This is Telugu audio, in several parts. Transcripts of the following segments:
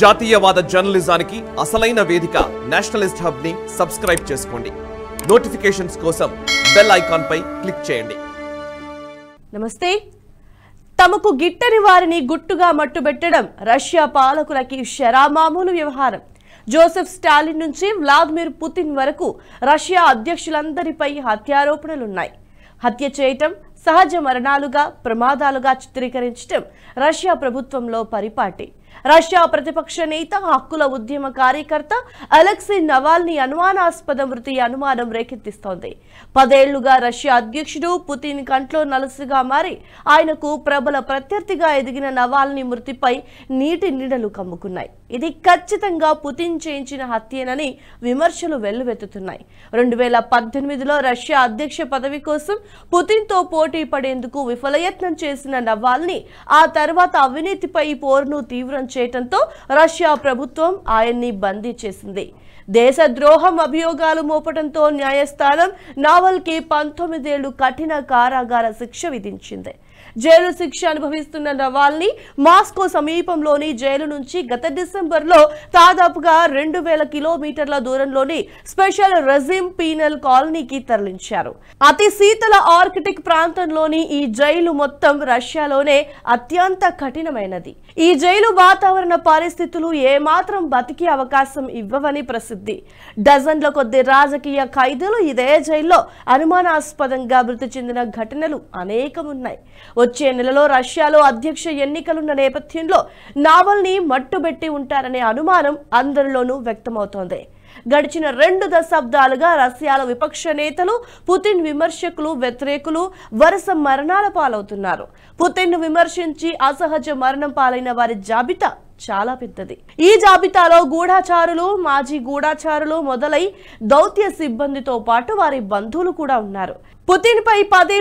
జాతీయవాద జర్నలిజానికి అసలైన వేదిక నేషనలిస్ట్ హబ్ ని సబ్స్క్రైబ్ చేసుకోండి. నోటిఫికేషన్స్ కోసం బెల్ ఐకాన్ పై క్లిక్ చేయండి. నమస్తే. తమకు గిట్టని వారిని గుట్టుగా మట్టుబెట్టడం రష్యా పాలకులకి శరామామూలు వ్యవహారం. జోసెఫ్ స్టాలిన్ నుంచి వ్లాదిమిర్ పుతిన్ వరకు రష్యా అధ్యక్షులందరిపై హత్యారోపణలున్నాయి. హత్య చేయటం, సహజ మరణాలుగా, ప్రమాదాలుగా చిత్రీకరించడం రష్యా ప్రభుత్వంలో పరిపాటి. రష్యా ప్రతిపక్ష నేత, హక్కుల ఉద్యమ కార్యకర్త అలెక్సీ నవాల్నీ అనుమానాస్పద మృతి అనుమానం రేకెత్తిస్తోంది. 10 ఏళ్లుగా రష్యా అధ్యక్షుడు పుతిన్ కంట్లో నలుసుగా మారి ఆయనకు ప్రబల ప్రత్యర్థిగా ఎదిగిన నవాల్నీ మృతిపై నీటి నీడలు కమ్ముకున్నాయి. ఇది ఖచ్చితంగా పుతిన్ చేయించిన హత్యేనని విమర్శలు వెల్లువెత్తుతున్నాయి. 2018లో రష్యా అధ్యక్ష పదవి కోసం పుతిన్తో పోటీ పడేందుకు విఫలయత్నం చేసిన నవాల్నీ ఆ తర్వాత అవినీతిపై పోరును తీవ్రం చేయడంతో రష్యా ప్రభుత్వం ఆయన్ని బందీ చేసింది. దేశద్రోహం అభియోగాలు మోపడంతో న్యాయస్థానం నావల్కి 19 ఏళ్లు కఠిన కారాగార శిక్ష విధించింది. జైలు శిక్ష అనుభవిస్తున్న నవాల్నీ మాస్కో సమీపంలోని జైలు నుంచి గత డిసెంబర్లో దాదాపుగా 2000 కిలోమీటర్ల దూరంలోని స్పెషల్ రెజిమ్ పీనల్ కాలనీకి తరలించారు. అతి శీతల ఆర్కిటిక్ ప్రాంతంలోని ఈ జైలు మొత్తం రష్యాలోనే అత్యంత కఠినమైనది. ఈ జైలు వాతావరణ పరిస్థితులు ఏమాత్రం బతికే అవకాశం ఇవ్వవని ప్రసిద్ధి. డజన్ల కొద్ది రాజకీయ ఖైదీలు ఇదే జైల్లో అనుమానాస్పదంగా మృతి చెందిన ఘటనలు అనేకమున్నాయి. వచ్చే నెలలో రష్యాలో అధ్యక్ష ఎన్నికలున్న నేపథ్యంలో నావల్నీ మట్టుబెట్టి ఉంటారనే అనుమానం అందరిలోనూ వ్యక్తమవుతోంది. గడిచిన 2 దశాబ్దాలుగా రష్యాలో విపక్ష నేతలు, పుతిన్ విమర్శకులు, వ్యతిరేకులు వరుస మరణాల పాలవుతున్నారు. పుతిన్ విమర్శించి అసహజ మరణం పాలైన వారి జాబితా చాలా పెద్దది. ఈ జాబితాలో గూఢాచారులు, మాజీ గూఢాచారులు మొదలై దౌత్య సిబ్బందితో పాటు వారి బంధువులు కూడా ఉన్నారు. పుతిన్ పై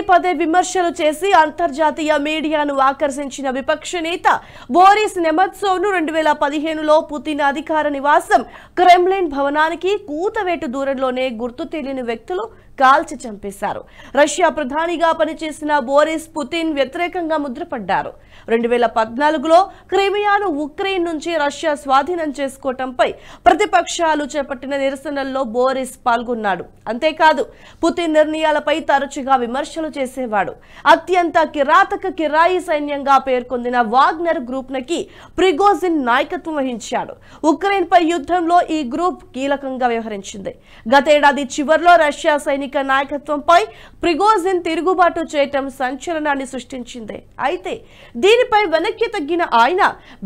పదే విమర్శలు చేసి అంతర్జాతీయ మీడియాను ఆకర్షించిన విపక్ష నేత బోరిస్ నెమత్సోవ్ను 2015లో పుతిన్ అధికార నివాసం క్రెమ్లిన్ భవనానికి కూతవేటు దూరంలోనే గుర్తు తెలియని వ్యక్తులు కాల్చి చంపేశారు. రష్యా ప్రధానిగా పనిచేసిన బోరిస్ పుతిన్ వ్యతిరేకంగా ముద్రపడ్డారు. 2014లో క్రిమియాను ఉక్రెయిన్ నుంచి రష్యా స్వాధీనం చేసుకోవటంపై ప్రతిపక్షాలు చేపట్టిన నిరసనల్లో బోరిస్ పాల్గొన్నాడు. అంతేకాదు, పుతిన్ నిర్ణయాలపై తరచుగా విమర్శలు చేసేవాడు. అత్యంత కిరాతక కిరాయి సైన్యంగా పేర్కొందిన వాగ్నర్ గ్రూప్ నకి ప్రిగోజిన్ నాయకత్వం వహించాడు. ఉక్రెయిన్ పై యుద్ధంలో ఈ గ్రూప్ కీలకంగా వ్యవహరించింది. గతేడాది చివర్లో రష్యా సైనిక నాయకత్వంపై ప్రిగోజిన్ తిరుగుబాటు చేయటం సంచలనాన్ని సృష్టించింది. అయితే దీనిపై వెనక్కి తగ్గిన ఆయన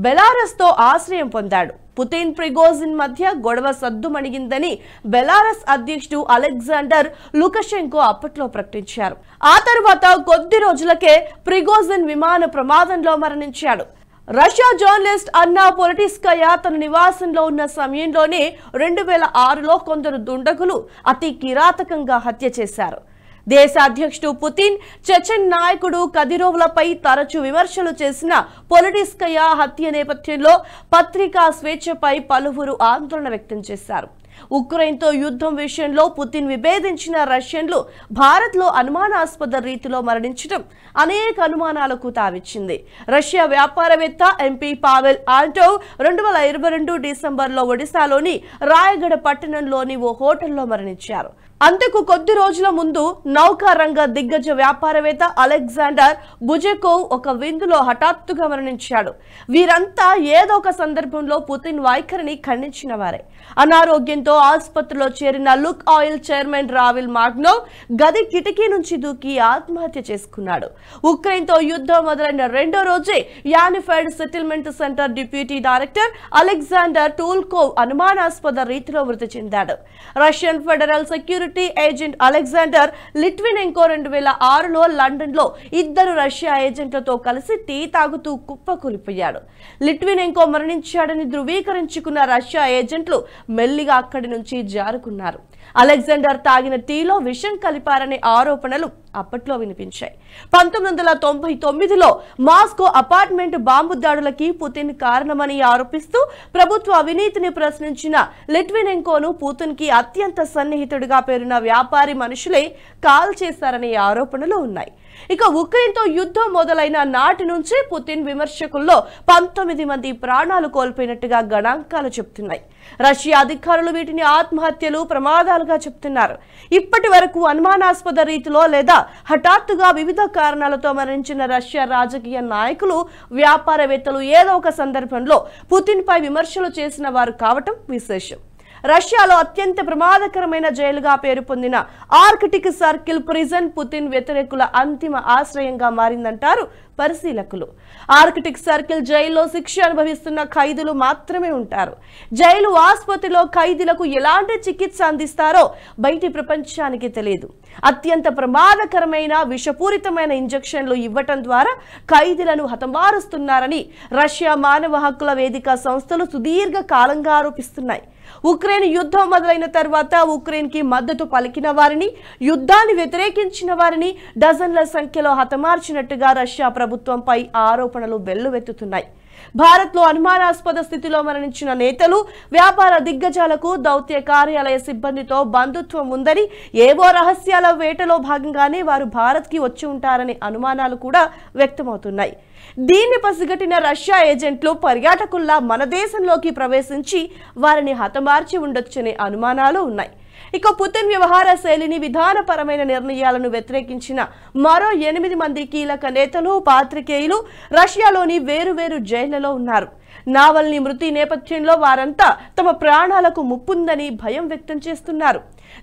బెలారస్ తో ఆశ్రయం పొందాడు. పుతిన్, ప్రిగోజిన్ మధ్య గొడవ సద్దుమణిగిందని బెలారస్ అధ్యక్షుడు అలెగ్జాండర్ లుకషెంకో అప్పట్లో ప్రకటించారు. ఆ తర్వాత కొద్ది రోజులకే ప్రిగోజిన్ విమాన ప్రమాదంలో మరణించాడు. రష్యా జర్నలిస్ట్ అన్నా పొలిటిస్కయా తన నివాసంలో ఉన్న సమయంలోనే 2006లో కొందరు దుండగులు అతి కిరాతకంగా హత్య చేశారు. దేశ అధ్యక్షుడు పుతిన్, చెచెన్ నాయకుడు కదిరోవ్లపై తరచూ విమర్శలు చేసిన పొలిటిస్కయా హత్య నేపథ్యంలో పత్రికా స్వేచ్ఛపై పలువురు ఆందోళన వ్యక్తం చేశారు. ఉక్రెయిన్తో యుద్ధం విషయంలో పుతిన్ విభేదించిన రష్యన్లు భారత్లో అనుమానాస్పద రీతిలో మరణించడం అనేక అనుమానాలకు తావిచ్చింది. రష్యా వ్యాపారవేత్త ఎంపీ పావెల్ ఆంటోవ్ 2022 డిసెంబర్లో ఒడిశాలోని రాయగఢ పట్టణంలోని ఓ హోటల్లో మరణించారు. అంతకు కొద్ది రోజుల ముందు నౌకారంగ దిగ్గజ వ్యాపారవేత్త అలెగ్జాండర్ బుజెకోవ్ ఒక విందులో హఠాత్తుగా మరణించాడు. వీరంతా ఏదో ఒక సందర్భంలో పుతిన్ వైఖరిని ఖండించిన వారే. అనారోగ్యంతో ఆసుపత్రిలో చేరిన లుక్ ఆయిల్ చైర్మన్ రావిల్ మాగ్నోవ్ గది కిటికీ నుంచి దూకి ఆత్మహత్య చేసుకున్నాడు. ఉక్రెయిన్తో యుద్ధం మొదలైన 2వ రోజే unified settlement centre deputy director Alexander Tulkov అనుమానాస్పద రీతిలో మృతి చెందాడు. Russian federal security agent Alexander Litvinenko 2006లో లండన్లో 2 రష్యా ఏజెంట్లతో కలిసి టీ తాగుతూ కుప్పకూలిపోయాడు. లిట్వినెంకో మరణించాడని ధృవీకరించుకున్న రష్యా ఏజెంట్లు మెల్లిగా అక్కడి నుంచి జారుకున్నారు. అలెగ్జాండర్ తాగిన టీలో విషం కలిపారనే ఆరోపణలు అప్పట్లో వినిపించాయి. 1999లో మాస్కో అపార్ట్మెంట్ బాంబు దాడులకి పుతిన్ కారణమని ఆరోపిస్తూ ప్రభుత్వ అవినీతిని ప్రశ్నించిన లిట్వినెంకోను పుతిన్ కి అత్యంత సన్నిహితుడిగా పేరున్న వ్యాపారి మనుషులే కాల్ చేశారనే ఆరోపణలు ఉన్నాయి. ఇక ఉక్రెయిన్తో యుద్ధం మొదలైన నాటి నుంచి పుతిన్ విమర్శకుల్లో 19 మంది ప్రాణాలు కోల్పోయినట్టుగా గణాంకాలు చెప్తున్నాయి. రష్యా అధికారులు వీటిని ఆత్మహత్యలు, ప్రమాదాలుగా చెప్తున్నారు. ఇప్పటి వరకు అనుమానాస్పద రీతిలో లేదా హఠాత్తుగా వివిధ కారణాలతో మరణించిన రష్యా రాజకీయ నాయకులు, వ్యాపారవేత్తలు ఏదో ఒక సందర్భంలో పుతిన్ పై విమర్శలు చేసిన వారు కావటం విశేషం. రష్యాలో అత్యంత ప్రమాదకరమైన జైలుగా పేరు పొందిన ఆర్కిటిక్ సర్కిల్ ప్రిజన్ పుతిన్ వ్యతిరేకుల అంతిమ ఆశ్రయంగా మారిందంటారు పరిశీలకులు. ఆర్కిటిక్ సర్కిల్ జైల్లో శిక్ష అనుభవిస్తున్న ఖైదీలు మాత్రమే ఉంటారు. జైలు ఆసుపత్రిలో ఖైదీలకు ఎలాంటి చికిత్స అందిస్తారో బయటి ప్రపంచానికి తెలియదు. అత్యంత ప్రమాదకరమైన విషపూరితమైన ఇంజెక్షన్లు ఇవ్వటం ద్వారా ఖైదీలను హతమారుస్తున్నారని రష్యా మానవ హక్కుల వేదిక సంస్థలు సుదీర్ఘ కాలంగా ఆరోపిస్తున్నాయి. ఉక్రెయిన్ యుద్ధం మొదలైన తర్వాత ఉక్రెయిన్ కి మద్దతు పలికిన వారిని, యుద్ధాన్ని వ్యతిరేకించిన వారిని డజన్ల సంఖ్యలో హతమార్చినట్టుగా రష్యా ప్రభుత్వంపై ఆరోపణలు వెల్లువెత్తుతున్నాయి. భారత్లో అనుమానాస్పద స్థితిలో మరణించిన నేతలు, వ్యాపార దిగ్గజాలకు దౌత్య కార్యాలయ సిబ్బందితో బంధుత్వం ఉందని, ఏవో రహస్యాల వేటలో భాగంగానే వారు భారత్కి వచ్చి ఉంటారనే అనుమానాలు కూడా వ్యక్తమవుతున్నాయి. దీన్ని పసిగట్టిన రష్యా ఏజెంట్లు పర్యాటకుల్లా మన దేశంలోకి ప్రవేశించి వారిని హతమార్చి ఉండొచ్చనే అనుమానాలు ఉన్నాయి. ఇక పుతిన్ వ్యవహార శైలిని, విధానపరమైన నిర్ణయాలను వ్యతిరేకించిన మరో 8 మంది కీలక నేతలు, పాత్రికేయులు రష్యాలోని వేరువేరు జైళ్లలో ఉన్నారు. నావల్నీ మృతి నేపథ్యంలో వారంతా తమ ప్రాణాలకు ముప్పుందని భయం వ్యక్తం చేస్తున్నారు.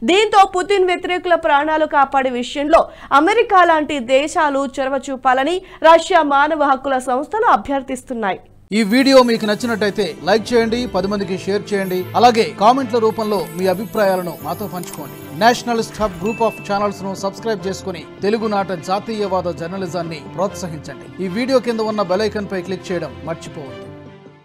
దీంతో పుతిన్ వ్యతిరేకుల ప్రాణాలు కాపాడే విషయంలో అమెరికా లాంటి దేశాలు చొరవ చూపాలని రష్యా మానవ హక్కుల సంస్థలు అభ్యర్థిస్తున్నాయి. ఈ వీడియో మీకు నచ్చినట్టయితే లైక్ చేయండి, 10 మందికి షేర్ చేయండి. అలాగే కామెంట్ల రూపంలో మీ అభిప్రాయాలను మాతో పంచుకోండి. Nationalist hub group of channels ను సబ్స్క్రైబ్ చేసుకుని తెలుగునాట జాతీయవాద జర్నలిజాన్ని ప్రోత్సహించండి. ఈ వీడియో కింద ఉన్న బెల్ ఐకాన్ పై క్లిక్ చేయడం మర్చిపోవద్దు.